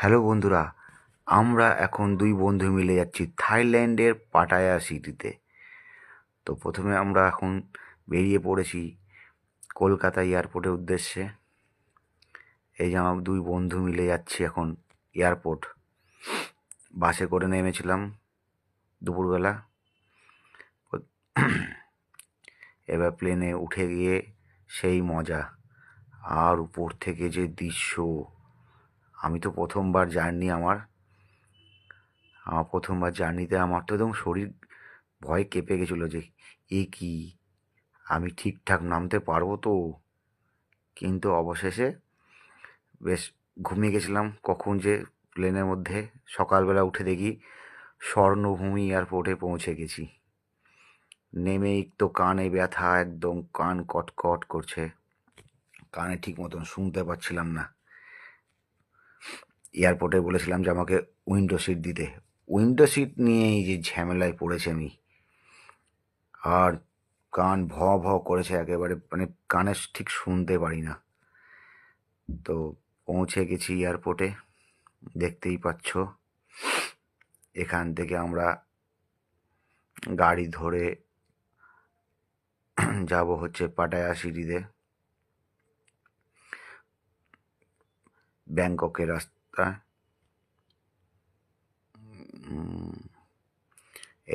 Hello বন্ধুরা, আমরা এখন দুই বন্ধু মিলে যাচ্ছি থাইল্যান্ডের পাটায়া সিটিতে। তো প্রথমে আমরা এখন বেরিয়ে পড়েছি কলকাতা এয়ারপোর্টের উদ্দেশ্যে। এই যে আমার দুই বন্ধু মিলে যাচ্ছি এখন এয়ারপোর্ট। বাসে করে নেমেছিলাম দুপুরবেলা। এবার প্লেনে উঠে গিয়ে সেই মজা, আর উপর থেকে যে দৃশ্য। আমি তো প্রথমবার জার্নি আমার প্রথমবার জার্নিতে আমার তো একদম শরীর ভয় কেঁপে গেছিলো যে কি আমি ঠিকঠাক নামতে পারবো তো। কিন্তু অবশেষে বেশ ঘুমিয়ে গেছিলাম, কখন যে প্লেনের মধ্যে সকালবেলা উঠে দেখি স্বর্ণভূমি এয়ারপোর্টে পৌঁছে গেছি। নেমেই তো কানে ব্যথা, একদম কান কটকট করছে, কানে ঠিক মতন শুনতে পাচ্ছিলাম না। এয়ারপোর্টে বলেছিলাম যে আমাকে উইন্ডো সিট দিতে, উইন্ডো সিট নিয়েই যে ঝামেলায় পড়েছে আমি। আর কান ভ ভ করেছে একেবারে, মানে কানে ঠিক শুনতে পারি না। তো পৌঁছে গেছি এয়ারপোর্টে, দেখতেই পাচ্ছ। এখান থেকে আমরা গাড়ি ধরে যাব হচ্ছে পাটায়া সিটিতে, ব্যাংককের রাস্তা।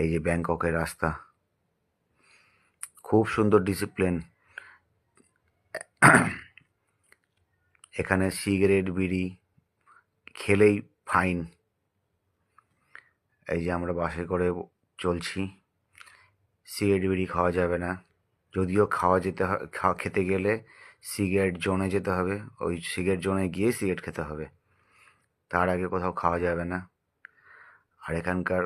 এই যে ব্যাংককের রাস্তা, খুব সুন্দর ডিসিপ্লিন। এখানে সিগারেট বিড়ি খেলেই ফাইন। এই যে আমরা বাসে করে চলছি, সিগারেট বিড়ি খাওয়া যাবে না। যদিও খেতে গেলে সিগারেট জোনে যেতে হবে, ওই সিগারেট জোনে গিয়ে সিগারেট খেতে হবে, তার আগে কোথাও খাওয়া যাবে না। আর এখানকার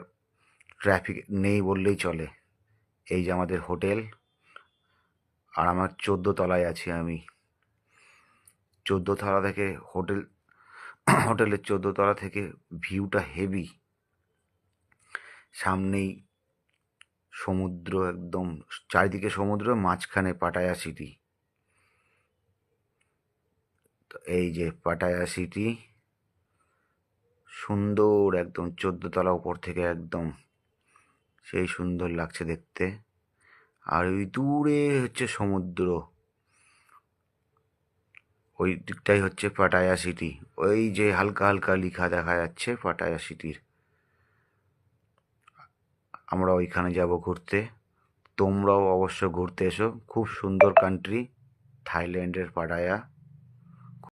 ট্রাফিক নেই বললেই চলে। এই যে আমাদের হোটেল, আর আমার 14 তলায় আছি আমি। 14 তলা থেকে হোটেলের 14 তলা থেকে ভিউটা হেভি। সামনেই সমুদ্র, একদম চারিদিকে সমুদ্র, মাঝখানে পাটায়া সিটি। তো এই যে পাটায়া সিটি, সুন্দর একদম 14 তলা উপর থেকে একদম সেই সুন্দর লাগছে দেখতে। আর ওই দূরে হচ্ছে সমুদ্র, ওই দিকটাই হচ্ছে পাটায়া সিটি। ওই যে হালকা হালকা লেখা দেখা যাচ্ছে পাটায়া সিটির। আমরা ওইখানে যাব ঘুরতে, তোমরাও অবশ্য ঘুরতে এসো। খুব সুন্দর কান্ট্রি থাইল্যান্ডের পাটায়া।